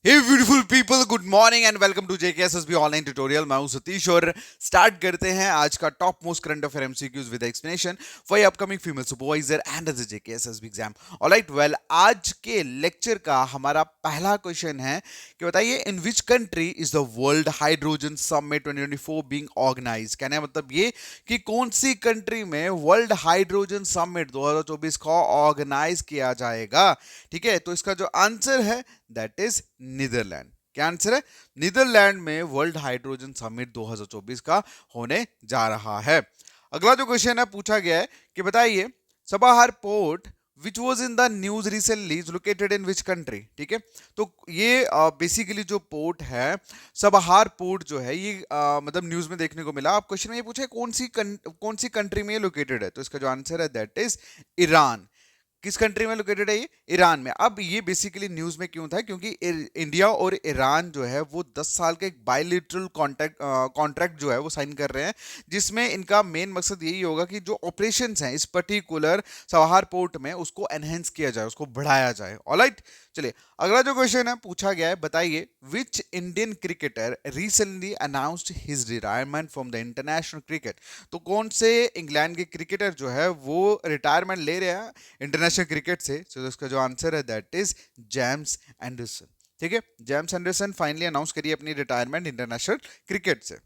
Hey beautiful people, good morning and welcome to JKSSB online tutorial. मैं हूं सतीश और start करते हैं आज का top most current affair MCQs with explanation for upcoming female supervisor and the JKSSB exam. Alright, well आज के lecture का हमारा पहला क्वेश्चन है कि बताइए in which country is the world hydrogen summit 2024 being organised. कहने का मतलब ये कि कौन सी कंट्री में वर्ल्ड हाइड्रोजन समिट 2024 को ऑर्गेनाइज किया जाएगा। ठीक है, तो इसका जो आंसर है दैट इज नीदरलैंड। क्या आंसर है? नीदरलैंड में वर्ल्ड हाइड्रोजन समिट 2024 का होने जा रहा है। अगला जो क्वेश्चन है पूछा गया है कि बताइए Chabahar port which was in the news recently is located in which country. ठीक है, तो ये बेसिकली जो पोर्ट है सबाहार पोर्ट जो है ये मतलब न्यूज में देखने को मिला। आप क्वेश्चन में ये पूछा है कौन सी कंट्री में ये लोकेटेड है, तो इसका जो आंसर है दैट इज ईरान। किस कंट्री में लोकेटेड है ये? ईरान में। अब ये बेसिकली न्यूज में क्यों था, क्योंकि इंडिया और ईरान जो है वो 10 साल का एक बायलिटरल कॉन्ट्रैक्ट जो है वो साइन कर रहे हैं, जिसमें इनका मेन मकसद यही होगा कि जो ऑपरेशंस हैं इस पर्टिकुलर सवाहार पोर्ट में उसको एनहेंस किया जाए, उसको बढ़ाया जाए। ऑलराइट, चलिए अगला जो क्वेश्चन है पूछा गया है, बताइए which Indian cricketer recently announced his retirement from the international cricket. तो कौन से इंग्लैंड के क्रिकेटर जो है वो रिटायरमेंट ले रहे हैं इंटरनेशनल क्रिकेट से। तो इसका जो आंसर है दैट इज जेम्स एंडरसन। ठीक है, जेम्स एंडरसन फाइनली अनाउंस करिए अपनी रिटायरमेंट इंटरनेशनल क्रिकेट से।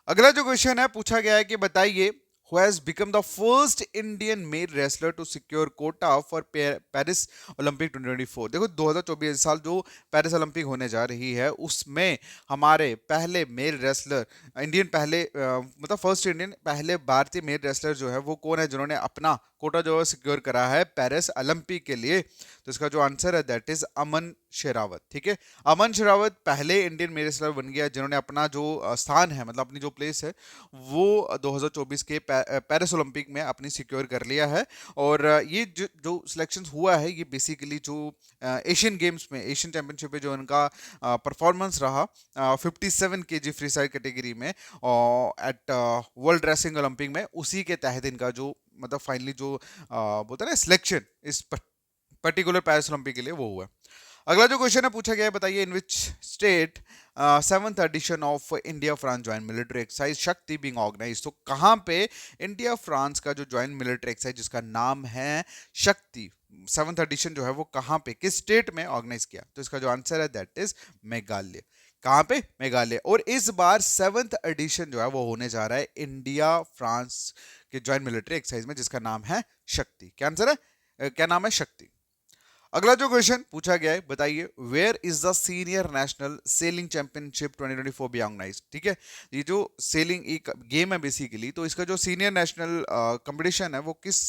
अगला जो क्वेश्चन है पूछा गया है कि बताइए who has become the first Indian male wrestler to secure quota for Paris Olympic 2024। देखो 2024 साल जो पेरिस ओलंपिक होने जा रही है उसमें हमारे पहले मेल रेसलर इंडियन पहले मतलब फर्स्ट इंडियन पहले भारतीय मेल रेसलर जो है वो कौन है जिन्होंने अपना कोटा जो है सिक्योर करा है पेरिस ओलंपिक के लिए। तो इसका जो आंसर है दैट इज अमन शेरावत। ठीक है, अमन शेरावत पहले इंडियन मेल रेसलर बन गया जिन्होंने अपना जो स्थान है मतलब अपनी जो प्लेस है वो 2024 के पेरिस ओलंपिक में अपनी सिक्योर कर लिया है। और ये जो सिलेक्शन हुआ है ये बेसिकली जो एशियन गेम्स में एशियन चैंपियनशिप में जो इनका परफॉर्मेंस रहा 57 केजी फ्री साइड कैटेगरी में एट वर्ल्ड रेसलिंग ओलंपिक में, उसी के तहत इनका जो मतलब फाइनली जो बोलते हैं ना सिलेक्शन इस पर्टिकुलर पेरिस ओलंपिक के लिए वो हुआ है। अगला जो क्वेश्चन है पूछा गया है, बताइए in which state seventh edition of India France joint military exercise Shakti being organise. तो कहां पे इंडिया फ्रांस का जो ज्वाइंट मिलिट्री एक्सरसाइज जिसका नाम है शक्ति सेवंथ एडिशन जो है वो कहां पे किस स्टेट में ऑर्गेनाइज किया। तो इसका जो आंसर है दैट इज मेघालय। कहां पे? मेघालय। और इस बार सेवंथ एडिशन जो है वो होने जा रहा है इंडिया फ्रांस के ज्वाइंट मिलिट्री एक्सरसाइज में जिसका नाम है शक्ति। क्या आंसर है? क्या नाम है? शक्ति। अगला जो क्वेश्चन पूछा गया है, बताइए where is the senior national sailing championship 2024 be organised. ठीक है, ये जो सेलिंग एक गेम है बेसिकली, तो इसका जो सीनियर नेशनल कंपटीशन है वो किस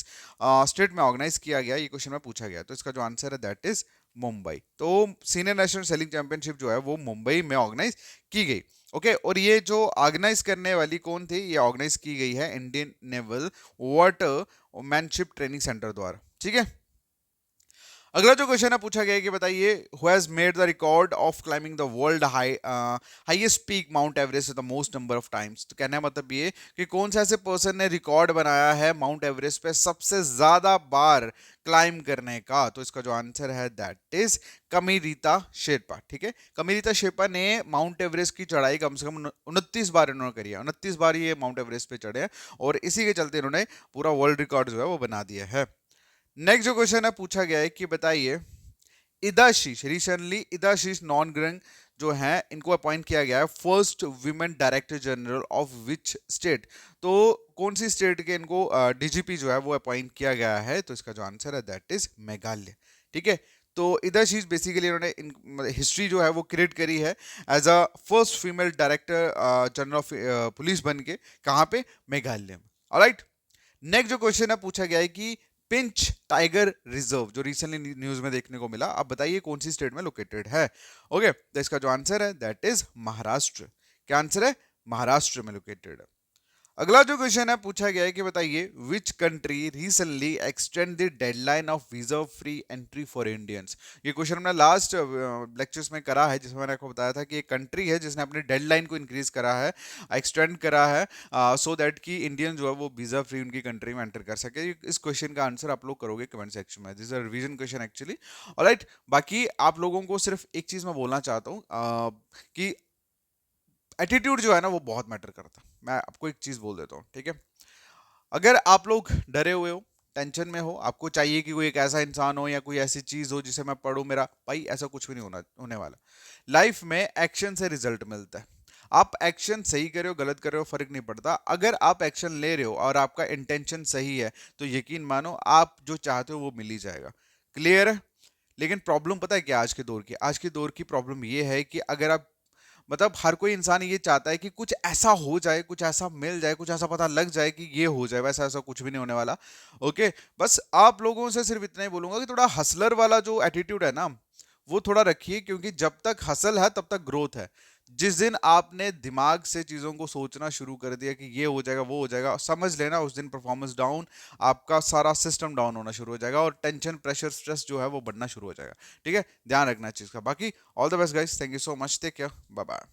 स्टेट में ऑर्गेनाइज किया गया, ये क्वेश्चन में पूछा गया। तो इसका जो आंसर है दैट इज मुंबई। तो सीनियर नेशनल सेलिंग चैंपियनशिप जो है वो मुंबई में ऑर्गेनाइज की गई। ओके, और ये जो ऑर्गेनाइज करने वाली कौन थी, ये ऑर्गेनाइज की गई है Indian naval water manship training centre द्वारा। ठीक है, अगला जो क्वेश्चन है पूछा गया है कि बताइए who has made the record of climbing the world highest peak mount Everest the most number of times. तो कहने का मतलब ये कि कौन सा ऐसे पर्सन ने रिकॉर्ड बनाया है माउंट एवरेस्ट पे सबसे ज्यादा बार क्लाइम करने का। तो इसका जो आंसर है दैट इज कमिरीता शेरपा। ठीक है, कमिरीता शेरपा ने माउंट एवरेस्ट की चढ़ाई कम से कम 29 बार इन्होंने करी है। 29 बार ये माउंट एवरेस्ट पे चढ़े हैं और इसी के चलते इन्होंने पूरा वर्ल्ड रिकॉर्ड जो है वो बना दिया है। नेक्स्ट जो क्वेश्चन है पूछा गया है कि बताइए इदाशीष रिसेंटली इदाशीष नॉन ग्रंग जो है इनको अपॉइंट किया गया है first women director general of which state. तो कौन सी स्टेट के इनको डीजीपी जो है वो अपॉइंट किया गया है। तो इसका जो आंसर है दैट इज मेघालय। ठीक है, तो इदाशीष बेसिकली इन्होंने हिस्ट्री जो है वो क्रिएट करी है as a first female director general of police बन के। कहाँ पे? मेघालय में। ऑलराइट, नेक्स्ट जो क्वेश्चन है पूछा गया है कि पिंच टाइगर रिजर्व जो रिसेंटली न्यूज में देखने को मिला, आप बताइए कौन सी स्टेट में लोकेटेड है। ओके, तो इसका जो आंसर है दैट इज महाराष्ट्र। क्या आंसर है? महाराष्ट्र में लोकेटेड है। अगला जो क्वेश्चन है पूछा गया है कि बताइए which country recently extend the deadline of visa free entry for Indians. ये क्वेश्चन हमने लास्ट लेक्चर्स में करा है, जिसमें मैंने आपको बताया था कि एक कंट्री है जिसने अपने डेडलाइन को इंक्रीज करा है, एक्सटेंड करा है, सो दैट कि इंडियन जो है वो वीजा फ्री उनकी कंट्री में एंटर कर सके। इस क्वेश्चन का आंसर आप लोग करोगे कमेंट सेक्शन में। This is a revision question actually. Alright, बाकी आप लोगों को सिर्फ एक चीज मैं बोलना चाहता हूँ कि एटीट्यूड जो है ना वो बहुत मैटर करता है। मैं आपको एक चीज बोल देता हूँ, ठीक है। अगर आप लोग डरे हुए हो, टेंशन में हो, आपको चाहिए कि कोई एक ऐसा इंसान हो या कोई ऐसी चीज हो जिसे मैं पढ़ूं, मेरा भाई ऐसा कुछ भी नहीं होने वाला। लाइफ में एक्शन से रिजल्ट मिलता है। आप एक्शन सही कर रहे हो गलत कर रहे हो फर्क नहीं पड़ता। अगर आप एक्शन ले रहे हो और आपका इंटेंशन सही है तो यकीन मानो आप जो चाहते हो वो मिल ही जाएगा। क्लियर है। लेकिन प्रॉब्लम पता है क्या आज के दौर की? आज के दौर की प्रॉब्लम ये है कि अगर आप मतलब हर कोई इंसान ये चाहता है कि कुछ ऐसा हो जाए, कुछ ऐसा मिल जाए, कुछ ऐसा पता लग जाए कि ये हो जाए। वैसा ऐसा कुछ भी नहीं होने वाला। ओके, बस आप लोगों से सिर्फ इतना ही बोलूंगा कि थोड़ा हसलर वाला जो एटीट्यूड है ना वो थोड़ा रखिए, क्योंकि जब तक हसल है तब तक ग्रोथ है। जिस दिन आपने दिमाग से चीजों को सोचना शुरू कर दिया कि ये हो जाएगा वो हो जाएगा, समझ लेना उस दिन परफॉर्मेंस डाउन, आपका सारा सिस्टम डाउन होना शुरू हो जाएगा और टेंशन प्रेशर स्ट्रेस जो है वो बढ़ना शुरू हो जाएगा। ठीक है, ध्यान रखना इस चीज का। बाकी all the best guys, thank you so much, take care, bye bye.